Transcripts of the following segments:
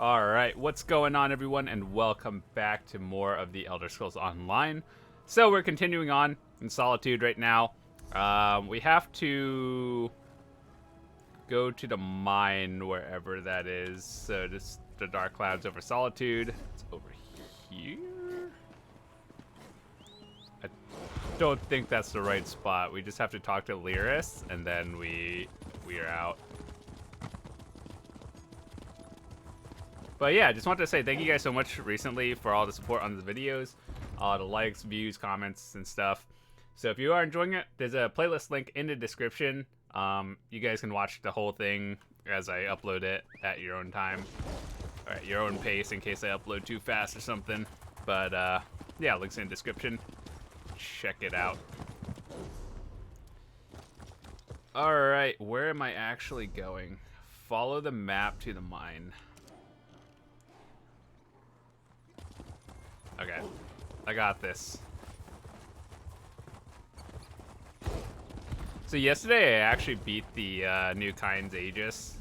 Alright, what's going on everyone, and welcome back to more of the Elder Scrolls Online. So we're continuing on in Solitude right now. We have to go to the mine, wherever that is. So this the Dark Clouds over Solitude. It's over here? I don't think that's the right spot. We just have to talk to Lyris, and then we are out. But yeah, just wanted to say thank you guys so much recently for all the support on the videos, all the likes, views, comments, and stuff. So if you are enjoying it, there's a playlist link in the description. You guys can watch the whole thing as I upload it at your own time, or at your own pace in case I upload too fast or something. But yeah, links in the description. Check it out. Alright, where am I actually going? Follow the map to the mine. Okay, I got this. So yesterday I actually beat the new Kyne's Aegis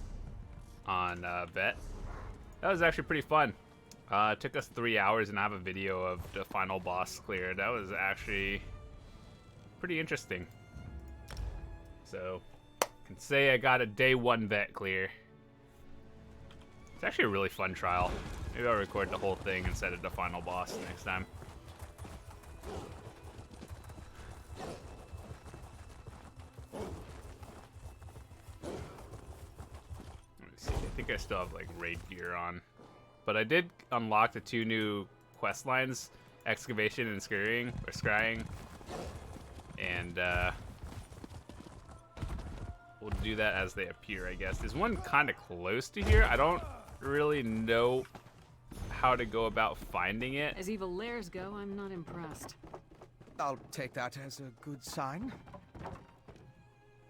on Vet. That was actually pretty fun. It took us 3 hours, and I have a video of the final boss clear. That was actually pretty interesting. So, I can say I got a day 1 Vet clear. It's actually a really fun trial. Maybe I'll record the whole thing instead of the final boss next time. Let me see. I think I still have like raid gear on. But I did unlock the 2 new quest lines, excavation and scrying. And we'll do that as they appear, I guess. There's one kind of close to here. I don't really know how to go about finding it. As evil lairs go, I'm not impressed. I'll take that as a good sign.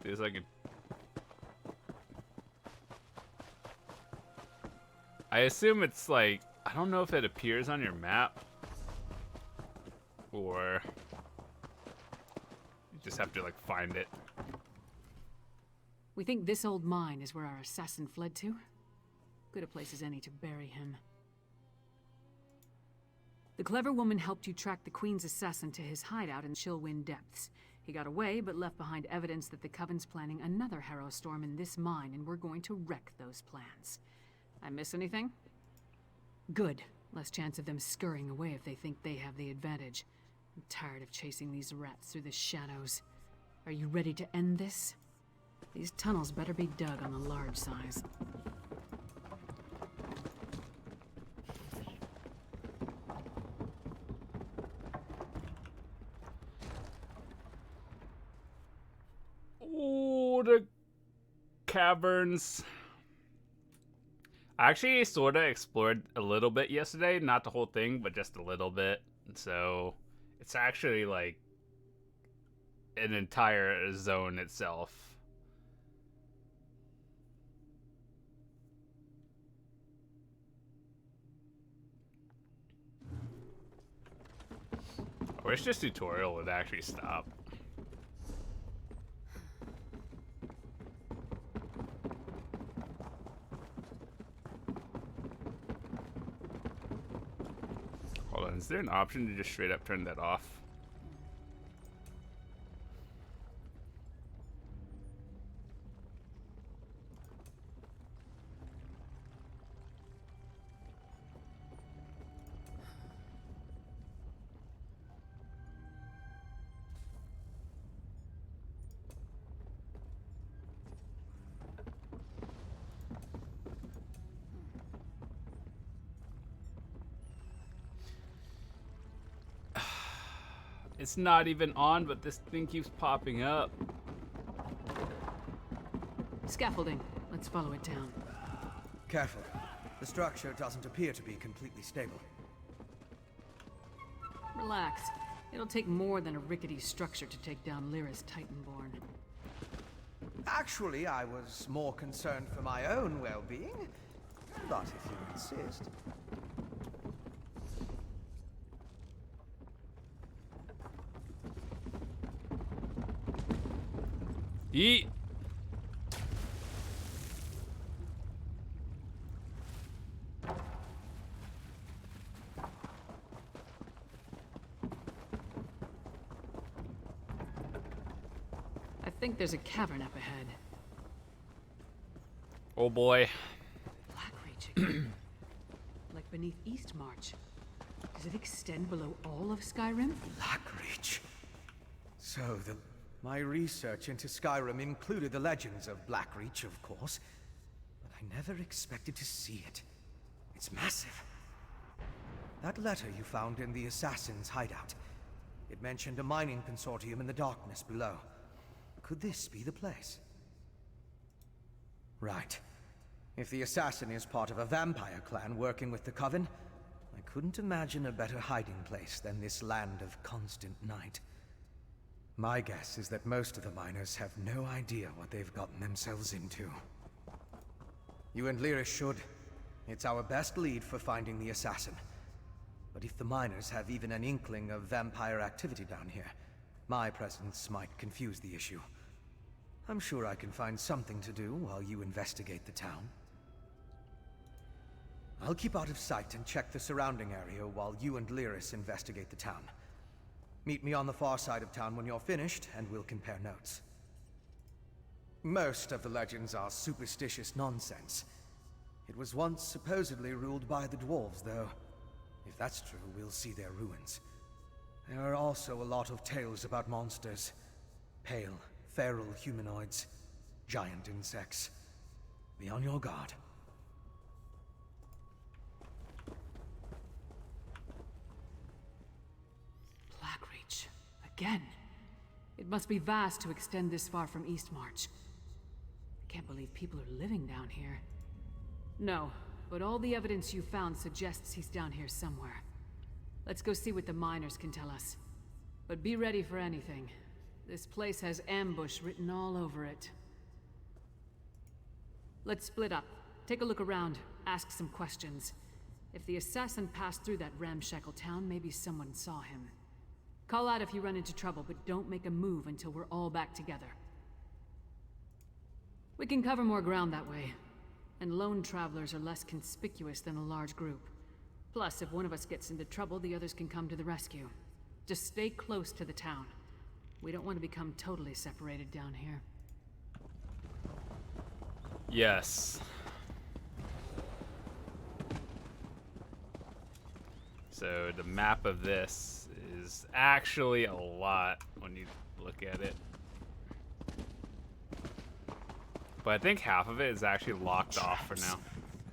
There's like a... I assume it's like... I don't know if it appears on your map, or you just have to like find it. We think this old mine is where our assassin fled to. Good a place as any to bury him. The clever woman helped you track the Queen's assassin to his hideout in Chillwind Depths. He got away, but left behind evidence that the Coven's planning another Harrowstorm in this mine, and we're going to wreck those plans. I miss anything? Good. Less chance of them scurrying away if they think they have the advantage. I'm tired of chasing these rats through the shadows. Are you ready to end this? These tunnels better be dug on the large size. Oh, the caverns. I actually sort of explored a little bit yesterday. Not the whole thing, but just a little bit. So it's actually like an entire zone itself. I wish this tutorial would actually stop. Hold on, is there an option to just straight up turn that off? It's not even on, but this thing keeps popping up. Scaffolding. Let's follow it down. Careful. The structure doesn't appear to be completely stable. Relax. It'll take more than a rickety structure to take down Lyris Titanborn. Actually, I was more concerned for my own well-being. But if you insist... Eat. Think there's a cavern up ahead. Oh boy. Blackreach again. Like beneath Eastmarch. Does it extend below all of Skyrim? Blackreach. So my research into Skyrim included the legends of Blackreach, of course, but I never expected to see it. It's massive. That letter you found in the assassin's hideout, it mentioned a mining consortium in the darkness below. Could this be the place? Right. If the assassin is part of a vampire clan working with the coven, I couldn't imagine a better hiding place than this land of constant night. My guess is that most of the miners have no idea what they've gotten themselves into. You and Lyra should. It's our best lead for finding the assassin. But if the miners have even an inkling of vampire activity down here, my presence might confuse the issue. I'm sure I can find something to do while you investigate the town. I'll keep out of sight and check the surrounding area while you and Lyris investigate the town. Meet me on the far side of town when you're finished, and we'll compare notes. Most of the legends are superstitious nonsense. It was once supposedly ruled by the dwarves, though. If that's true, we'll see their ruins. There are also a lot of tales about monsters. Pale, feral humanoids, giant insects. Be on your guard. Blackreach. Again. It must be vast to extend this far from Eastmarch. I can't believe people are living down here. No, but all the evidence you found suggests he's down here somewhere. Let's go see what the miners can tell us. But be ready for anything. This place has ambush written all over it. Let's split up. Take a look around. Ask some questions. If the assassin passed through that ramshackle town, maybe someone saw him. Call out if you run into trouble, but don't make a move until we're all back together. We can cover more ground that way. And lone travelers are less conspicuous than a large group. Plus, if one of us gets into trouble, the others can come to the rescue. Just stay close to the town. We don't want to become totally separated down here. Yes. So the map of this is actually a lot when you look at it. But I think half of it is actually locked off for now.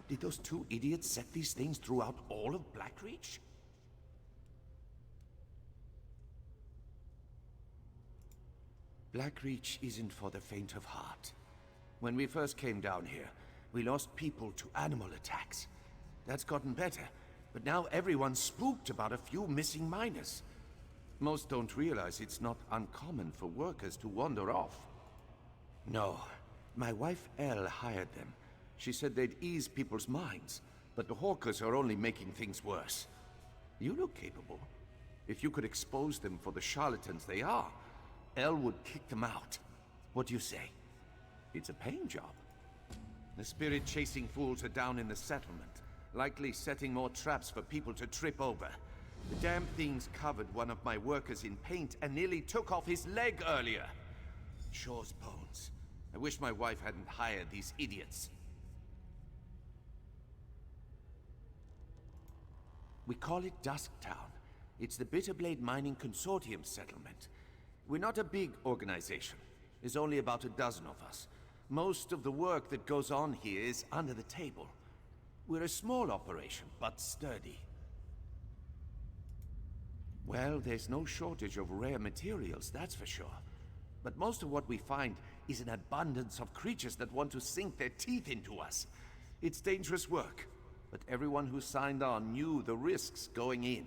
Did those two idiots set these things throughout all of Blackreach? Blackreach isn't for the faint of heart. When we first came down here, we lost people to animal attacks. That's gotten better, but now everyone's spooked about a few missing miners. Most don't realize it's not uncommon for workers to wander off. No. My wife Elle hired them. She said they'd ease people's minds, but the hawkers are only making things worse. You look capable. If you could expose them for the charlatans they are, Elle would kick them out. What do you say? It's a paying job. The spirit-chasing fools are down in the settlement, likely setting more traps for people to trip over. The damn things covered one of my workers in paint and nearly took off his leg earlier. Shaw's bones. I wish my wife hadn't hired these idiots. We call it Dusktown. It's the Bitterblade Mining Consortium settlement. We're not a big organization. There's only about a dozen of us. Most of the work that goes on here is under the table. We're a small operation, but sturdy. Well, there's no shortage of rare materials, that's for sure. But most of what we find is an abundance of creatures that want to sink their teeth into us. It's dangerous work, but everyone who signed on knew the risks going in.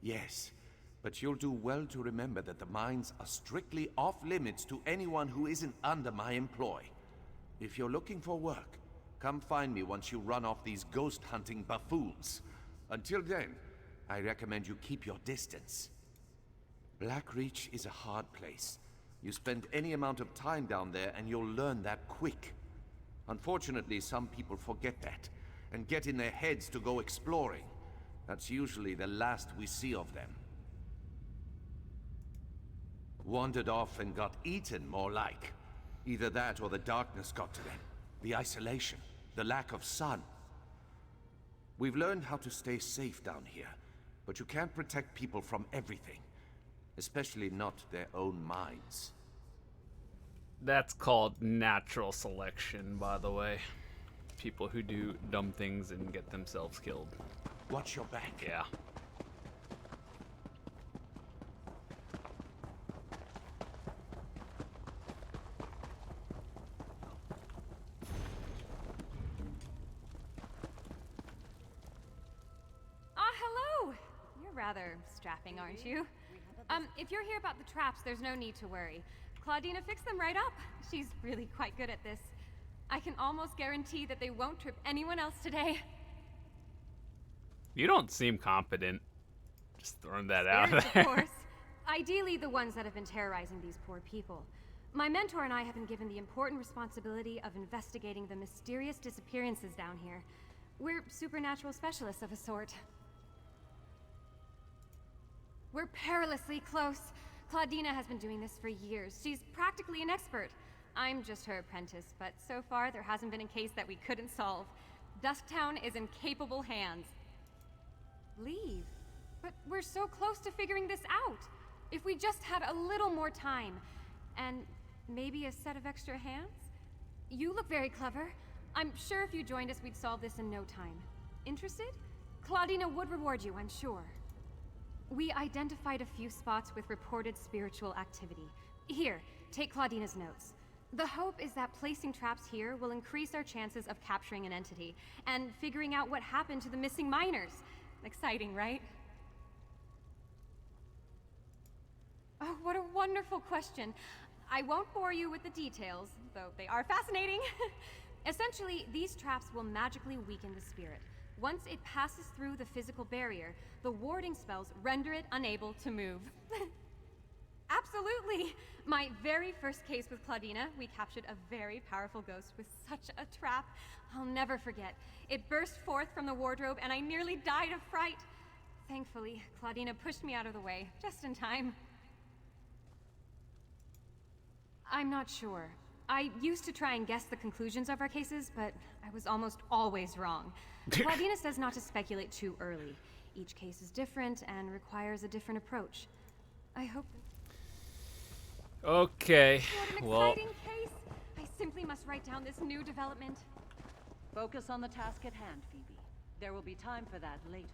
Yes, but you'll do well to remember that the mines are strictly off-limits to anyone who isn't under my employ. If you're looking for work, come find me once you run off these ghost-hunting buffoons. Until then, I recommend you keep your distance. Blackreach is a hard place. You spend any amount of time down there and you'll learn that quick. Unfortunately, some people forget that and get in their heads to go exploring. That's usually the last we see of them. Wandered off and got eaten, more like. Either that or the darkness got to them. The isolation, the lack of sun. We've learned how to stay safe down here, but you can't protect people from everything. Especially not their own minds. That's called natural selection, by the way. People who do dumb things and get themselves killed. Watch your back. Yeah. Hello! You're rather strapping, aren't you? If you're here about the traps, there's no need to worry. Claudina fixed them right up. She's really quite good at this. I can almost guarantee that they won't trip anyone else today. You don't seem confident. Just throwing that out Spirits, there. of course. Ideally, the ones that have been terrorizing these poor people. My mentor and I have been given the important responsibility of investigating the mysterious disappearances down here. We're supernatural specialists of a sort. We're perilously close. Claudina has been doing this for years. She's practically an expert. I'm just her apprentice, but so far there hasn't been a case that we couldn't solve. Dusktown is in capable hands. Leave? But we're so close to figuring this out. If we just had a little more time, and maybe a set of extra hands? You look very clever. I'm sure if you joined us, we'd solve this in no time. Interested? Claudina would reward you, I'm sure. We identified a few spots with reported spiritual activity. Here, take Claudina's notes. The hope is that placing traps here will increase our chances of capturing an entity and figuring out what happened to the missing miners. Exciting, right? Oh, what a wonderful question. I won't bore you with the details, though they are fascinating. Essentially, these traps will magically weaken the spirit. Once it passes through the physical barrier, the warding spells render it unable to move. Absolutely! My very first case with Claudina, we captured a very powerful ghost with such a trap. I'll never forget. It burst forth from the wardrobe and I nearly died of fright. Thankfully, Claudina pushed me out of the way, just in time. I'm not sure. I used to try and guess the conclusions of our cases, but I was almost always wrong. Claudina says not to speculate too early. Each case is different and requires a different approach. I hope... Okay, What an well, exciting case! I simply must write down this new development. Focus on the task at hand, Phoebe. There will be time for that later.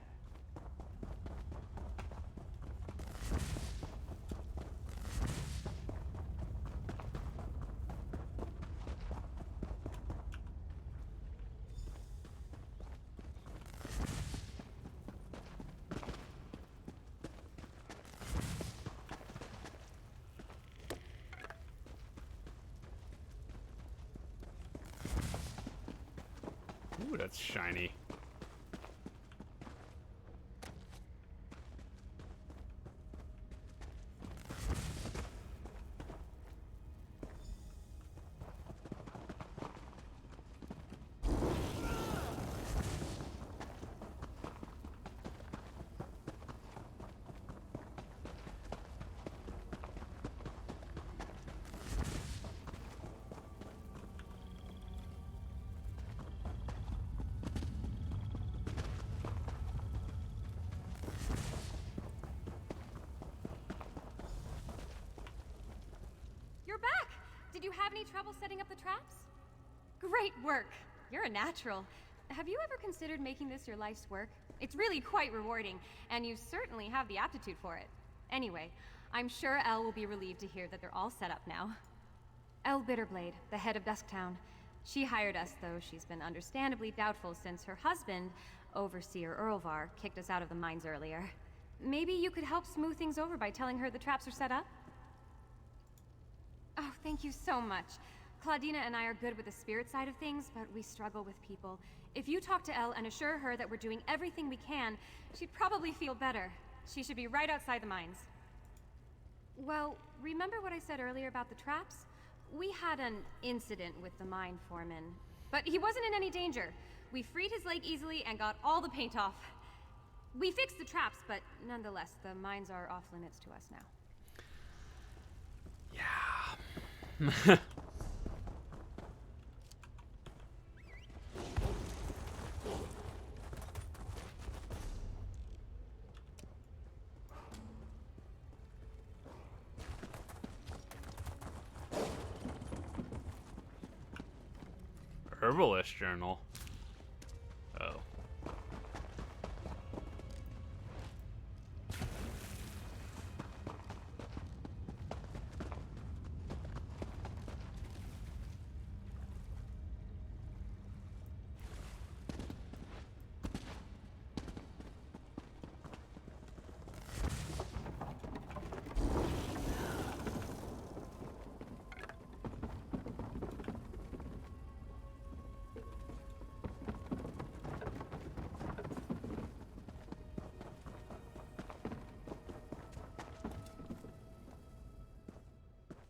ooh, that's shiny. You're back! Did you have any trouble setting up the traps? Great work! You're a natural. Have you ever considered making this your life's work? It's really quite rewarding, and you certainly have the aptitude for it. Anyway, I'm sure Elle will be relieved to hear that they're all set up now. Elle Bitterblade, the head of Dusktown. She hired us, though she's been understandably doubtful since her husband, Overseer Earlvar, kicked us out of the mines earlier. Maybe you could help smooth things over by telling her the traps are set up? Oh, thank you so much. Claudina and I are good with the spirit side of things, but we struggle with people. If you talk to Elle and assure her that we're doing everything we can, she'd probably feel better. She should be right outside the mines. Well, remember what I said earlier about the traps? We had an incident with the mine foreman, but he wasn't in any danger. We freed his leg easily and got all the paint off. We fixed the traps, but nonetheless, the mines are off limits to us now. Yeah. Herbalist journal. Oh.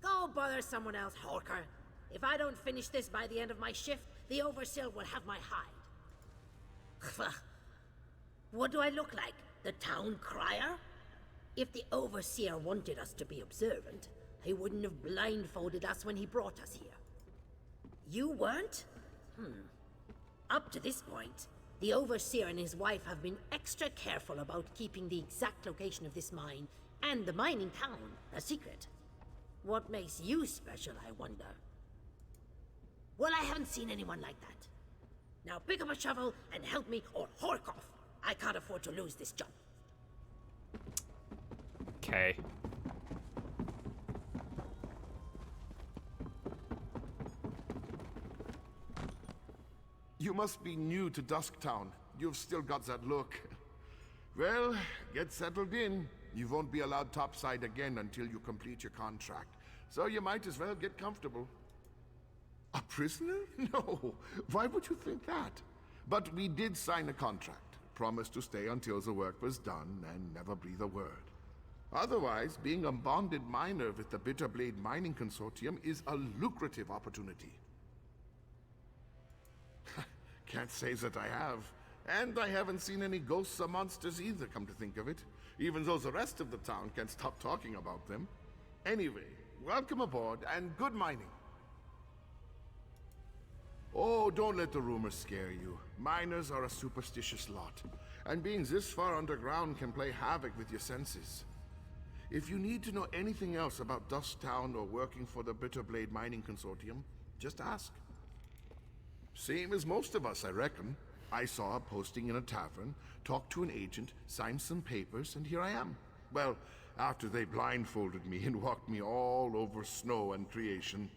Go bother someone else, Hawker. If I don't finish this by the end of my shift, the Overseer will have my hide. What do I look like? The town crier? If the Overseer wanted us to be observant, he wouldn't have blindfolded us when he brought us here. You weren't? Up to this point, the Overseer and his wife have been extra careful about keeping the exact location of this mine and the mining town a secret. What makes you special, I wonder? Well, I haven't seen anyone like that. Now pick up a shovel and help me or hork off. I can't afford to lose this job. Okay. You must be new to Dusktown. You've still got that look. Well, get settled in. You won't be allowed topside again until you complete your contract. So you might as well get comfortable. A prisoner? No. Why would you think that? But we did sign a contract. Promised to stay until the work was done and never breathe a word. Otherwise, being a bonded miner with the Bitterblade Mining Consortium is a lucrative opportunity. Can't say that I have. And I haven't seen any ghosts or monsters either, come to think of it. Even though the rest of the town can't stop talking about them. Anyway, welcome aboard and good mining. Oh, don't let the rumors scare you. Miners are a superstitious lot. And being this far underground can play havoc with your senses. If you need to know anything else about Dusktown or working for the Bitterblade Mining Consortium, just ask. Same as most of us, I reckon. I saw a posting in a tavern, talked to an agent, signed some papers, and here I am. Well, after they blindfolded me and walked me all over snow and creation.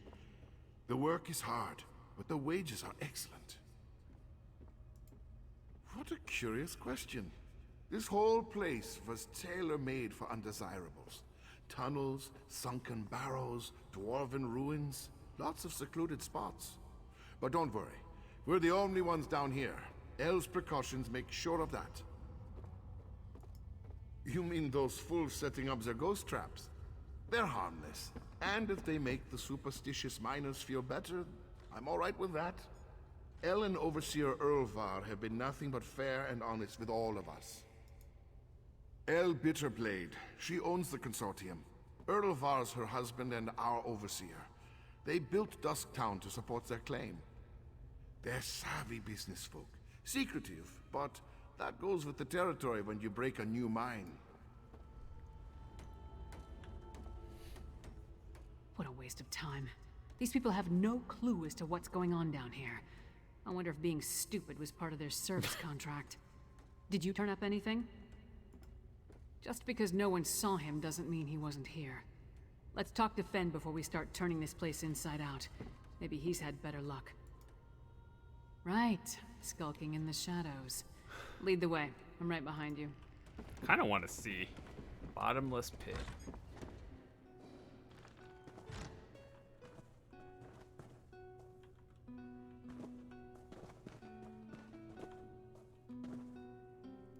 The work is hard, but the wages are excellent. What a curious question. This whole place was tailor-made for undesirables. Tunnels, sunken barrows, dwarven ruins, lots of secluded spots. But don't worry, we're the only ones down here. El's precautions make sure of that. You mean those fools setting up their ghost traps? They're harmless. And if they make the superstitious miners feel better, I'm all right with that. El and Overseer Erlvar have been nothing but fair and honest with all of us. El Bitterblade, she owns the consortium. Erlvar's her husband and our Overseer. They built Dusktown to support their claim. They're savvy business folk. Secretive, but that goes with the territory when you break a new mine. What a waste of time. These people have no clue as to what's going on down here. I wonder if being stupid was part of their service contract. Did you turn up anything? Just because no one saw him doesn't mean he wasn't here. Let's talk to Fen before we start turning this place inside out. Maybe he's had better luck. Right, skulking in the shadows. Lead the way. I'm right behind you. Kind of want to see. Bottomless pit.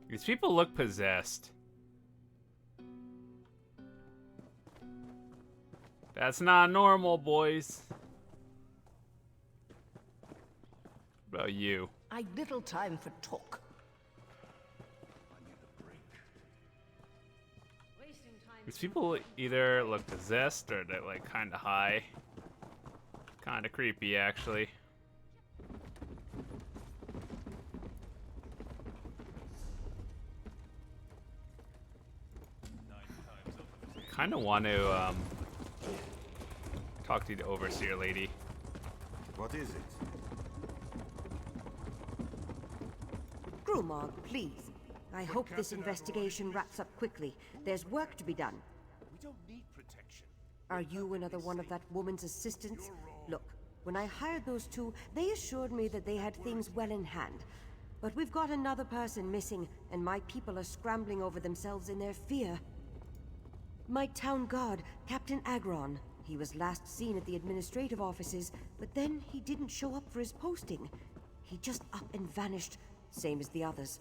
These people look possessed. That's not normal, boys. What about you? I little time for talk. Wasting time These people either look possessed or they're like kind of high. Kind of creepy, actually. Kind of want to talk to the overseer lady. What is it? Greymoor, please. I hope this investigation wraps up quickly. There's work to be done. We don't need protection. Are you another one of that woman's assistants? Look, when I hired those two, they assured me that they had things well in hand. But we've got another person missing, and my people are scrambling over themselves in their fear. My town guard, Captain Agron. He was last seen at the administrative offices, but then he didn't show up for his posting. He just up and vanished, same as the others.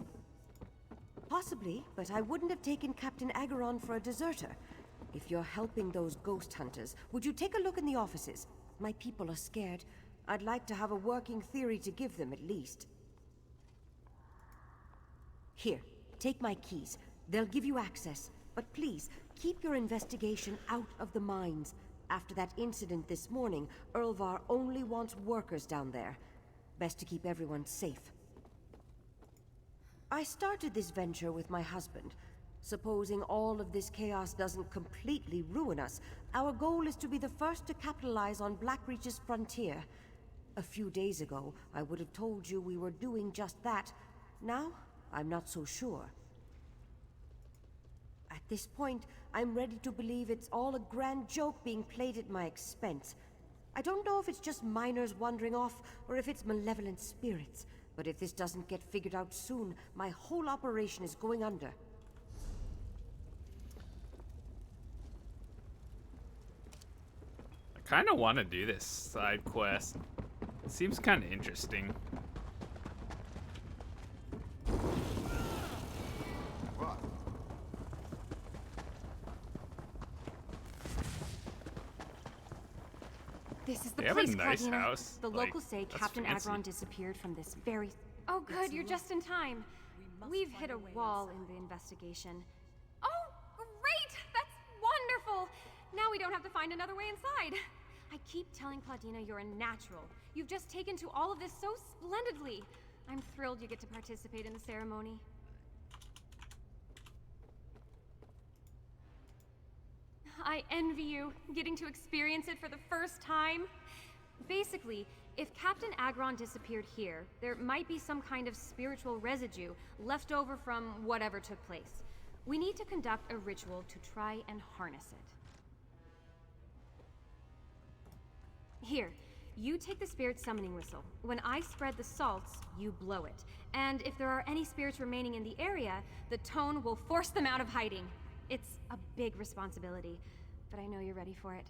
Possibly, but I wouldn't have taken Captain Agron for a deserter. If you're helping those ghost hunters, would you take a look in the offices? My people are scared. I'd like to have a working theory to give them, at least. Here, take my keys. They'll give you access. But please, keep your investigation out of the mines. After that incident this morning, Erlvar only wants workers down there. Best to keep everyone safe. I started this venture with my husband. Supposing all of this chaos doesn't completely ruin us, our goal is to be the first to capitalize on Blackreach's frontier. A few days ago, I would have told you we were doing just that. Now, I'm not so sure. At this point, I'm ready to believe it's all a grand joke being played at my expense. I don't know if it's just miners wandering off, or if it's malevolent spirits. But if this doesn't get figured out soon, my whole operation is going under. I kind of want to do this side quest. It seems kind of interesting. What? This is the They have place, a nice Claudina. house. The Like, locals say that's Captain fancy. Agron disappeared from this very... Oh good, you're just in time. We've hit a wall in the investigation. Oh, great! That's wonderful! Now we don't have to find another way inside. I keep telling Claudina you're a natural. You've just taken to all of this so splendidly. I'm thrilled you get to participate in the ceremony. I envy you, getting to experience it for the first time. Basically, if Captain Agron disappeared here, there might be some kind of spiritual residue left over from whatever took place. We need to conduct a ritual to try and harness it. Here, you take the spirit summoning whistle. When I spread the salts, you blow it. And if there are any spirits remaining in the area, the tone will force them out of hiding. It's a big responsibility, but I know you're ready for it.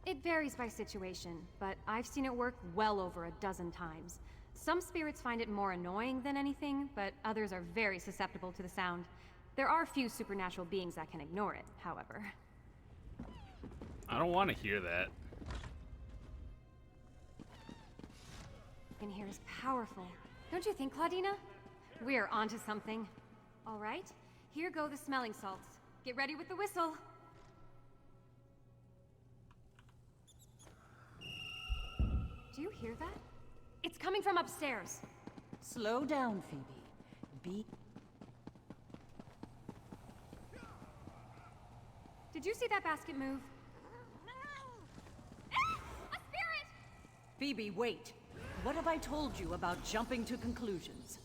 It varies by situation, but I've seen it work well over a dozen times. Some spirits find it more annoying than anything, but others are very susceptible to the sound. There are few supernatural beings that can ignore it, however. I don't want to hear that. In here is powerful. Don't you think, Claudina? We're onto something. All right, here go the smelling salts. Get ready with the whistle. Do you hear that? It's coming from upstairs. Slow down, Phoebe. Be... Did you see that basket move? Ah! A spirit! Phoebe, wait. What have I told you about jumping to conclusions?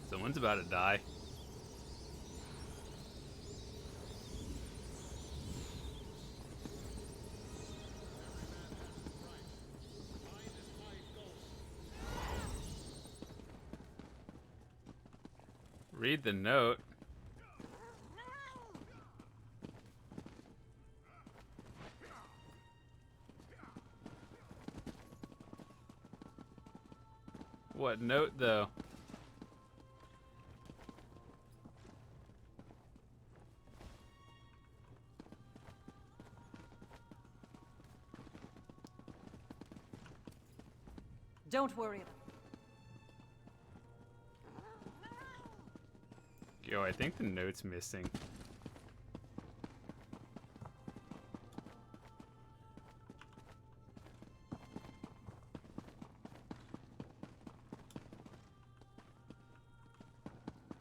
Someone's about to die. Read the note. What note, though? Don't worry. Yo, I think the note's missing.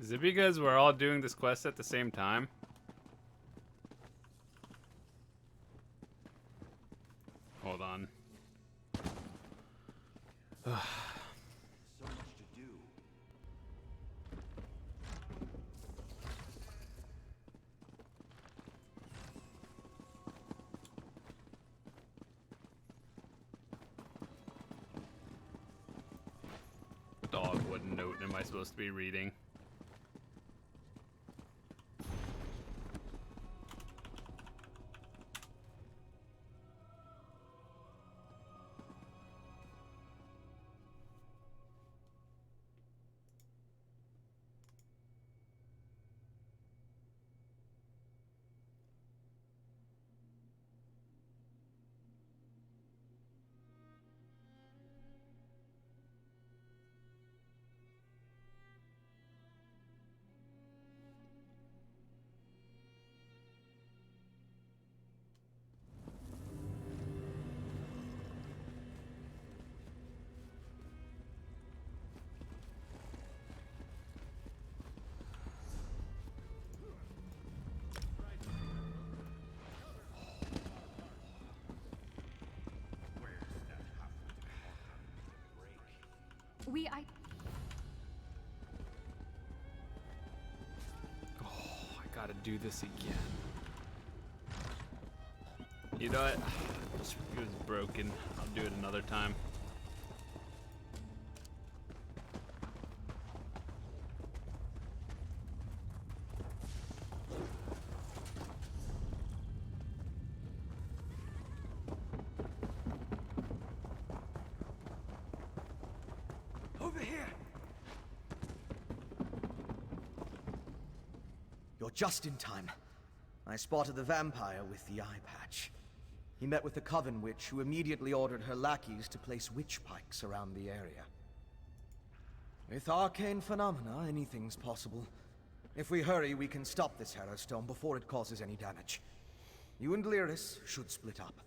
Is it because we're all doing this quest at the same time? Hold on. So much to do. Dog, what note am I supposed to be reading? I gotta do this again. You know what? It was broken. I'll do it another time. Over here! You're just in time. I spotted the vampire with the eye patch. He met with the coven witch, who immediately ordered her lackeys to place witch pikes around the area. With arcane phenomena, anything's possible. If we hurry, we can stop this Harrowstorm before it causes any damage. You and Lyris should split up.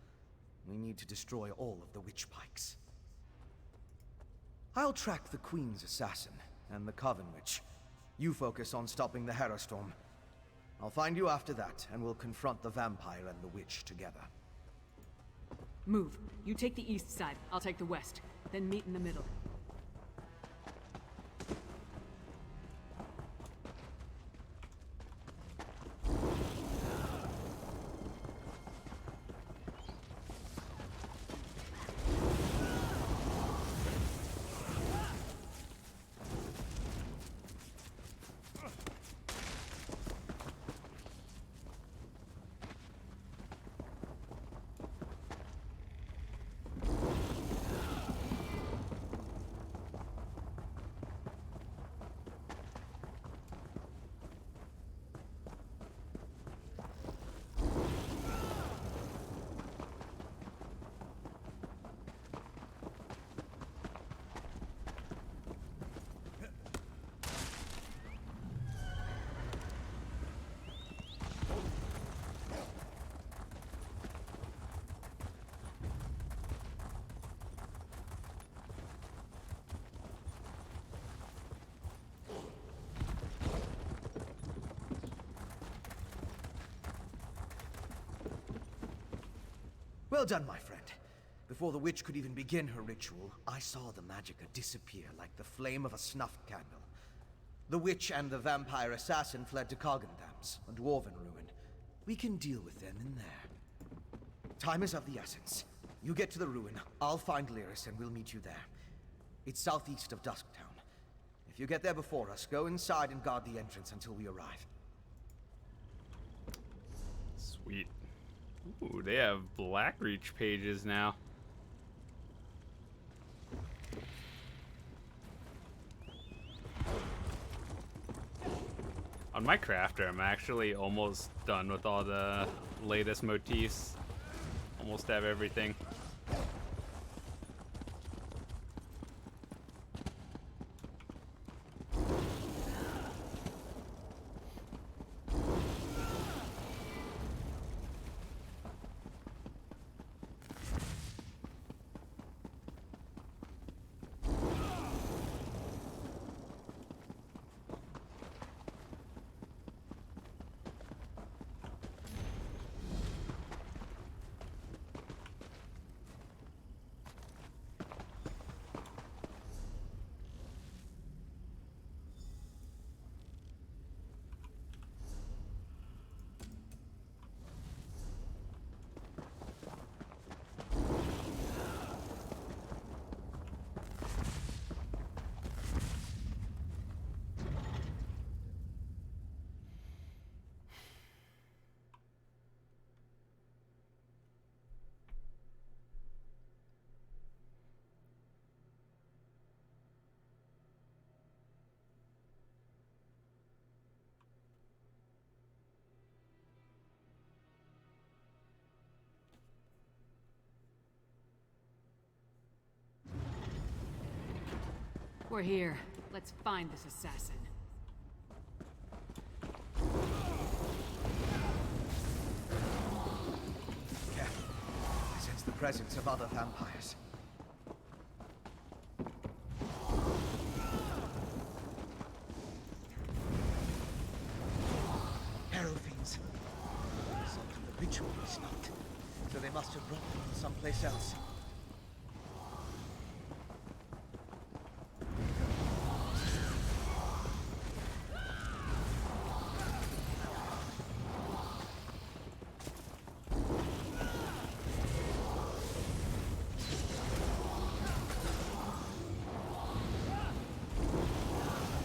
We need to destroy all of the witch pikes. I'll track the Queen's assassin and the coven witch. You focus on stopping the Harrowstorm. I'll find you after that, and we'll confront the vampire and the witch together. Move. You take the east side, I'll take the west. Then meet in the middle. Well done, my friend. Before the witch could even begin her ritual, I saw the magicka disappear like the flame of a snuffed candle. The witch and the vampire assassin fled to Cogendams, a dwarven ruin. We can deal with them in there. Time is of the essence. You get to the ruin, I'll find Lyris and we'll meet you there. It's southeast of Dusktown. If you get there before us, go inside and guard the entrance until we arrive. Sweet. Ooh, they have Blackreach pages now. On my crafter, I'm actually almost done with all the latest motifs. Almost have everything. We're here. Let's find this assassin. Careful. I sense the presence of other vampires. Harrow fiends. Something the ritual is not. So they must have brought them from someplace else.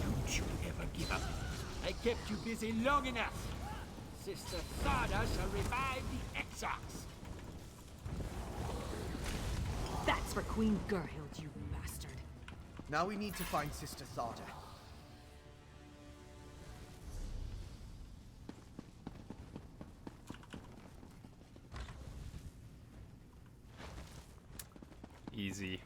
Don't you ever give up. I kept you busy long enough. Sister Sada shall revive the exarchs. That's for Queen Gerhild, you bastard. Now we need to find Sister Thada. Easy.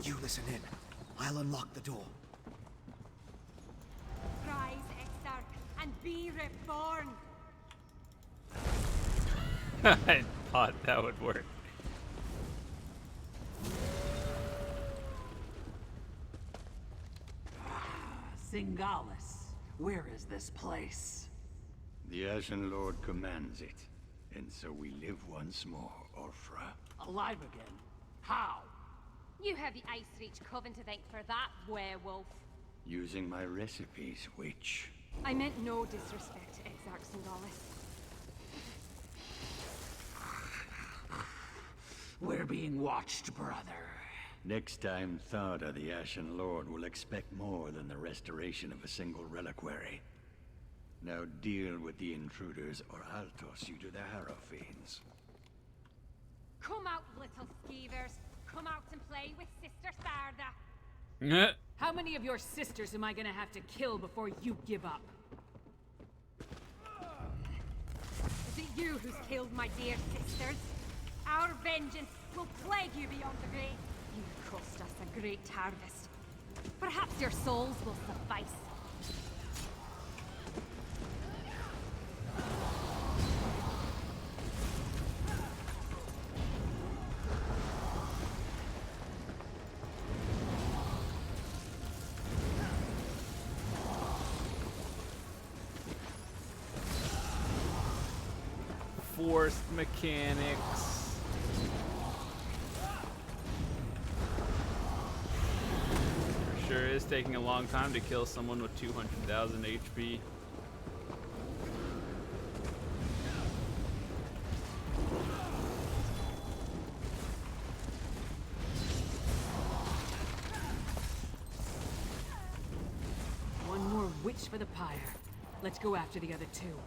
You listen in. I'll unlock the door. Rise, Exarch, and be reborn! I thought that would work. Singalis, where is this place? The Ashen Lord commands it, and so we live once more, Orfra. Alive again? How? You have the Ice Reach Coven to thank for that, werewolf. Using my recipes, witch. I meant no disrespect, Exarch Singalis. We're being watched, brother. Next time, Thada, the Ashen Lord, will expect more than the restoration of a single reliquary. Now deal with the intruders, or I'll toss you to the Harrow fiends. Come out, little skeevers. Come out and play with Sister Sarda. How many of your sisters am I gonna have to kill before you give up? Is it you who's killed my dear sisters? Our vengeance will plague you beyond the grave. You cost us a great harvest. Perhaps your souls will suffice. Forced mechanics. Sure is taking a long time to kill someone with 200,000 HP. One more witch for the pyre. Let's go after the other two.